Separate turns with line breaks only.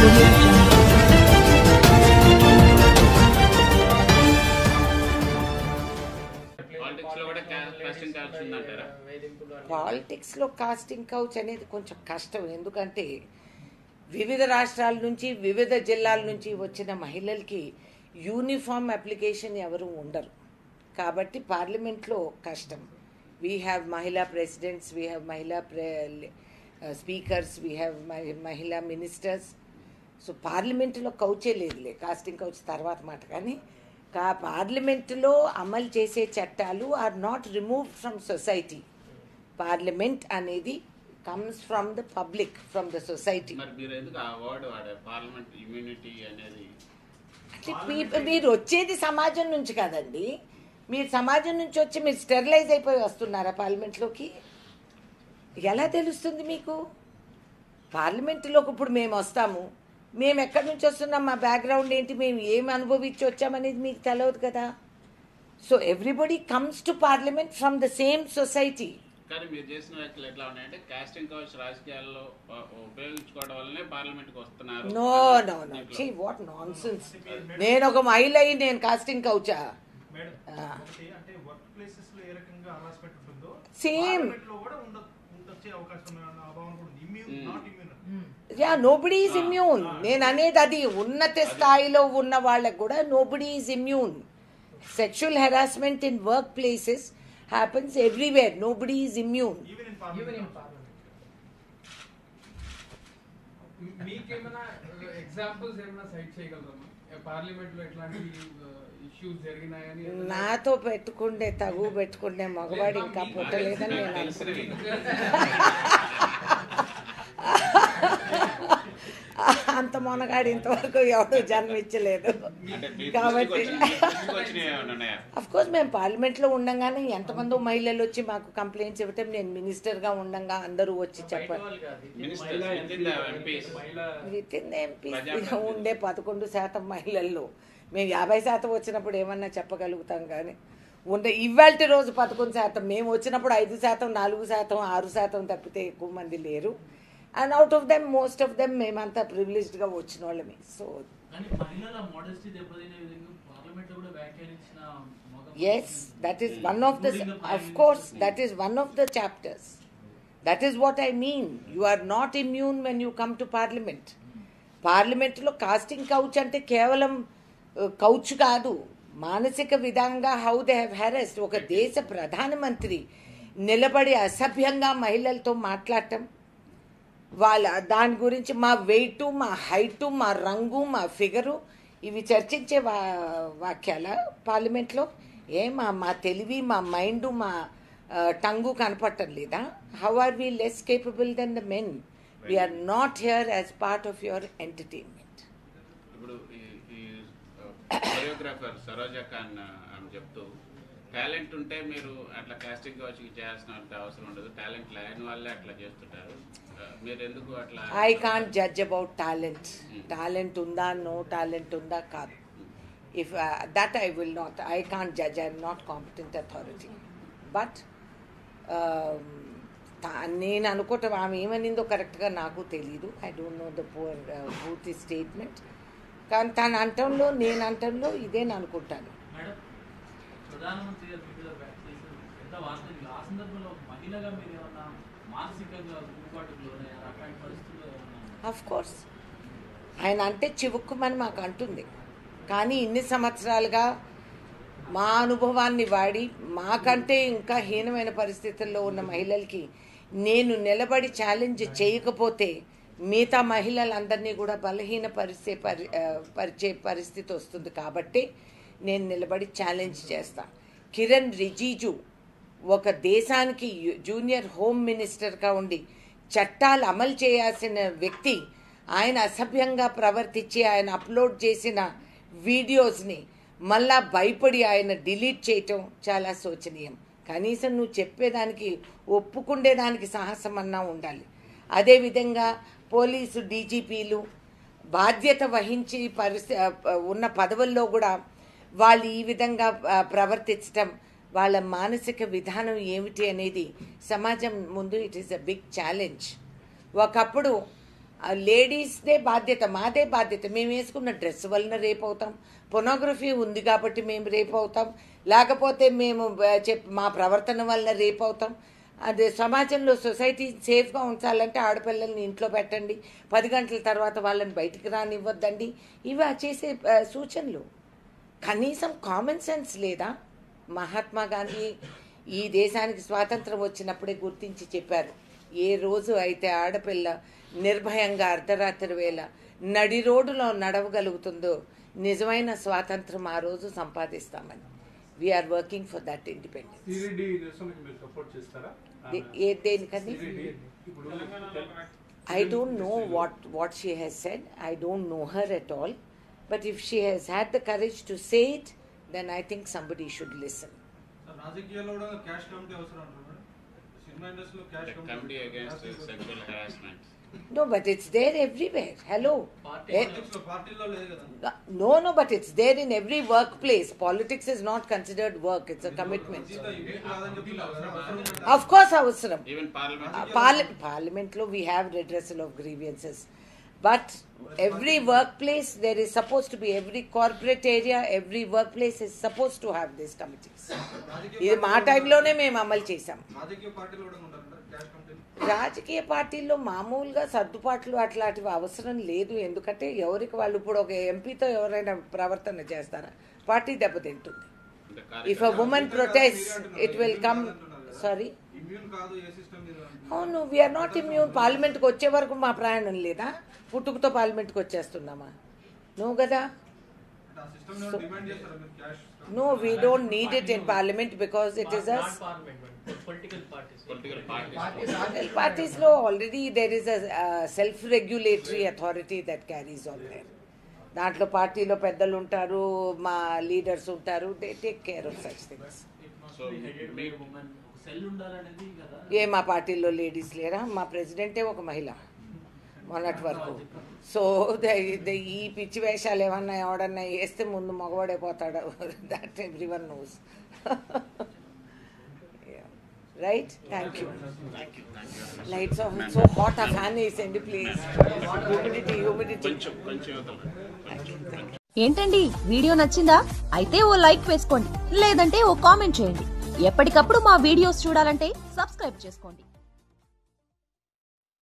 audio jungle.
Politics లో casting couch అనేది కొంచెం కష్టం. ఎందుకంటే వివిధ రాష్ట్రాల నుంచి వివిధ జిల్లాల నుంచి వచ్చిన మహిళలకి యూనిఫామ్ అప్లికేషన్ ఎవరు ఉండరు కాబట్టి పార్లమెంట్లో కష్టం. వీ హ్యావ్ మహిళా ప్రెసిడెంట్స్, వీ హ్యావ్ మహిళా స్పీకర్స్, వీ హ్యావ్ మహిళా మినిస్టర్స్. సో పార్లమెంటులో కౌచే లేదులే, కాస్టింగ్ కౌచ్ తర్వాత మాట. కానీ పార్లమెంటులో అమలు చేసే చట్టాలు are not removed from society. Parliament అనేది comes from the public, from the society. అంటే మీరు వచ్చేది సమాజం నుంచి కదండి. మీరు సమాజం నుంచి వచ్చి మీరు స్టెరిలైజ్ అయిపోయి వస్తున్నారా పార్లమెంట్లోకి? ఎలా తెలుస్తుంది మీకు? పార్లమెంటులోకి ఇప్పుడు మేము వస్తాము, మేము ఎక్కడి నుంచి వస్తున్నాం, మా బ్యాక్గ్రౌండ్ ఏంటి, మేము ఏమి అనుభవించి వచ్చామనేది మీకు తెలియదు కదా. So everybody comes to parliament from the same society.
కానీ మీరు చేసిన వ్యాఖ్యలు ఎట్లా ఉన్నాయంటే కాస్టింగ్ కౌచ్ రాజకీయాల్లో ఉపయోగించుకోవడం వల్లనే పార్లమెంట్కి వస్తున్నారు.
నో నో నో, చీ వాట్ నాన్సెన్స్. నేను ఒక మహిళ అయ్యి నేను కాస్టింగ్ కౌచా? Same. Yeah, nobody is immune. నేను అనేది అది ఉన్నత స్థాయిలో ఉన్న వాళ్ళకు కూడా nobody is immune. Sexual harassment in work places happens everywhere. Nobody is immune.
Even in parliament. మీకేమైనా ఎగ్జాంపుల్స్ ఏమైనా సైట్ చేయగలరమ్మా పార్లమెంట్ లో ఎట్లాంటి ఇష్యూస్ జరిగినాయని?
నాతో పెట్టుకుండే పెట్టుకుండే మగవాడు ఇంకా పుట్టలేదని నేను అనుకుంటున్నాను. అంత మొనగాడు ఇంతవరకు ఎవరు జన్మించలేదు. కాబట్టి అఫ్కోర్స్ మేము పార్లమెంట్లో ఉండంగానే ఎంతమందో మహిళలు వచ్చి మాకు కంప్లైంట్స్ ఇవ్వటం, నేను మినిస్టర్గా ఉండంగా అందరూ వచ్చి చెప్పారు. విత్ ఇన్ ఎంపీస్ ఉండే 11% మహిళల్లో మేము 50% వచ్చినప్పుడు ఏమన్నా చెప్పగలుగుతాం. కానీ ఇవాళ రోజు 11%, మేము వచ్చినప్పుడు 5%, 4%, 6% తప్పితే ఎక్కువ మంది లేరు. And out of them most of them మేమంతా ప్రివిలేజ్డ్గా వచ్చిన వాళ్ళమే. So yes, that is one of the, of course that is one of the chapters. That is what I mean. You are not immune when you come to parliament. పార్లమెంట్లో casting couch అంటే కేవలం couch కాదు, మానసిక విధంగా how they have harassed. ఒక దేశ ప్రధానమంత్రి నిలబడి అసభ్యంగా మహిళలతో మాట్లాడటం, వాళ్ళ దాని గురించి మా వెయిటు, మా హైటు, మా రంగు, మా ఫిగరు ఇవి చర్చించే వాక్యాల పార్లమెంట్లో? మా తెలివి, మా మైండు, మా టంగు కనపడటం లేదా? How are we less capable than the men? We are not here as part of your entertainment.
ఇప్పుడు ఈ కొరియోగ్రాఫర్ సరోజా ఖాన్ అని చెప్తూ, టాలెంట్ ఉంటే మీరు అట్లా కాస్టింగ్ కౌచ్ చేయాల్సిన అవసరం ఉండదు, టాలెంట్ లేని వాళ్ళే అట్లా చేస్తుంటారు, మీరు ఎందుకు అట్లా?
I can't judge about talent. Talent ఉందా, నో టాలెంట్ ఉందా కాదు. If that I will not, I can't judge. I'm not competent authority. But నేను అనుకోవటం ఆమె ఏమనిందో కరెక్ట్గా నాకు తెలీదు. ఐ డోంట్ నో ద పూర్తి స్టేట్మెంట్. కానీ తన అంటంలో నేను అంటంలో ఇదేని అనుకుంటాను. అఫ్ కోర్స్ ఆయన అంటే చివుక్కుమని మాకు అంటుంది. కానీ ఇన్ని సంవత్సరాలుగా మా అనుభవాన్ని వాడి మాకంటే ఇంకా హీనమైన పరిస్థితుల్లో ఉన్న మహిళలకి నేను నిలబడి ఛాలెంజ్ చేయకపోతే మిగతా మహిళలందరినీ కూడా పరిచే పరిస్థితి వస్తుంది. కాబట్టి నేను నిలబడి ఛాలెంజ్ చేస్తాను. కిరణ్ రిజిజు ఒక దేశానికి జూనియర్ హోమ్ మినిస్టర్గా ఉండి చట్టాలు అమలు చేయాల్సిన వ్యక్తి, ఆయన అసభ్యంగా ప్రవర్తించి ఆయన అప్లోడ్ చేసిన వీడియోస్ని మళ్ళా భయపడి ఆయన డిలీట్ చేయటం చాలా శోచనీయం. కనీసం నువ్వు చెప్పేదానికి ఒప్పుకుండేదానికి సాహసం అన్నా ఉండాలి. అదేవిధంగా పోలీసు డీజీపీలు బాధ్యత వహించి ఉన్న పదవుల్లో కూడా వాళ్ళు ఈ విధంగా ప్రవర్తించటం, వాళ్ళ మానసిక విధానం ఏమిటి అనేది సమాజం ముందు it is a big challenge. ఒకప్పుడు లేడీస్దే బాధ్యత, మాదే బాధ్యత. మేము వేసుకున్న డ్రెస్ వలన రేపు అవుతాం, పొర్నోగ్రఫీ ఉంది కాబట్టి మేము రేపు అవుతాం, లేకపోతే మేము మా ప్రవర్తన వలన రేపు అవుతాం. అదే సమాజంలో సొసైటీ సేఫ్గా ఉంచాలంటే ఆడపిల్లల్ని ఇంట్లో పెట్టండి, 10 గంటల తర్వాత వాళ్ళని బయటికి రానివ్వద్దండి. ఇవి చేసే సూచనలు. కనీసం కామన్ సెన్స్ లేదా? మహాత్మా గాంధీ ఈ దేశానికి స్వాతంత్రం వచ్చినప్పుడే గుర్తించి చెప్పారు, ఏ రోజు అయితే ఆడపిల్ల నిర్భయంగా అర్ధరాత్రి వేళ నడి రోడ్డులో నడవగలుగుతుందో నిజమైన స్వాతంత్రం ఆ రోజు సంపాదిస్తామని. We are working for that independence. దేనికని I don't know what she has said. I don't know her at all. But if she has had the courage to say it, then I think somebody should listen.
రాజకీయాల్లో కూడా cash committee అవసరం అంటారు. Cinema ఇండస్ట్రీలో cash
committee against sexual harassment.
No, but it's there everywhere. Hello.
పార్టీలో లేదు కదా.
No, but it's there in every workplace. Politics is not considered work. It's a commitment. Of course, avasaram.
Even parliament.
Parliament lo we have redressal of grievances. But every workplace there is supposed to be, every corporate area, every workplace is supposed to have these committees. ఇది మా టైంలోనే మేము అమలు చేసాం. రాజకీయ పార్టీల్లో మామూలుగా సర్దుబాట్లు అట్లాంటివి అవసరం లేదు. ఎందుకంటే ఎవరికి వాళ్ళు ఇప్పుడు ఒక ఎంపీతో ఎవరైనా ప్రవర్తన చేస్తారా? పార్టీ దెబ్బతింటుంది. If a women protest it will come. Sorry, అవును, వీఆర్ నాట్ ఇమ్యూన్. పార్లమెంట్కి వచ్చే వరకు మా ప్రయాణం లేదా? పుట్టుకతో పార్లమెంట్కి వచ్చేస్తున్నామా? నో కదా. No, we don't need it in parliament because it is a
Political
parties law. Already there is a self-regulatory authority that carries on there. దాంట్లో పార్టీలో పెద్దలు ఉంటారు, మా లీడర్స్ ఉంటారు. They take care of such things. మా పార్టీలో ladies లేరా? మా ప్రెసిడెంటే ఒక మహిళ మొన్నటి వరకు. సో ఈ పిచ్చి వేషాలు ఏమన్నా ఎవడన్నా వేస్తే ముందు మగవాడైపోతాడు. That everyone knows. Right. Thank you. Lights off. So hot. ఆ ఫ్యాన్ వేసేయండి ప్లీజ్. హ్యూమిడిటీ.
ఏంటండి, వీడియో నచ్చిందా? అయితే ఓ లైక్ వేసుకోండి, లేదంటే ఓ కామెంట్ చేయండి. ఎప్పటికప్పుడు మా వీడియోస్ చూడాలంటే సబ్స్క్రైబ్ చేసుకోండి.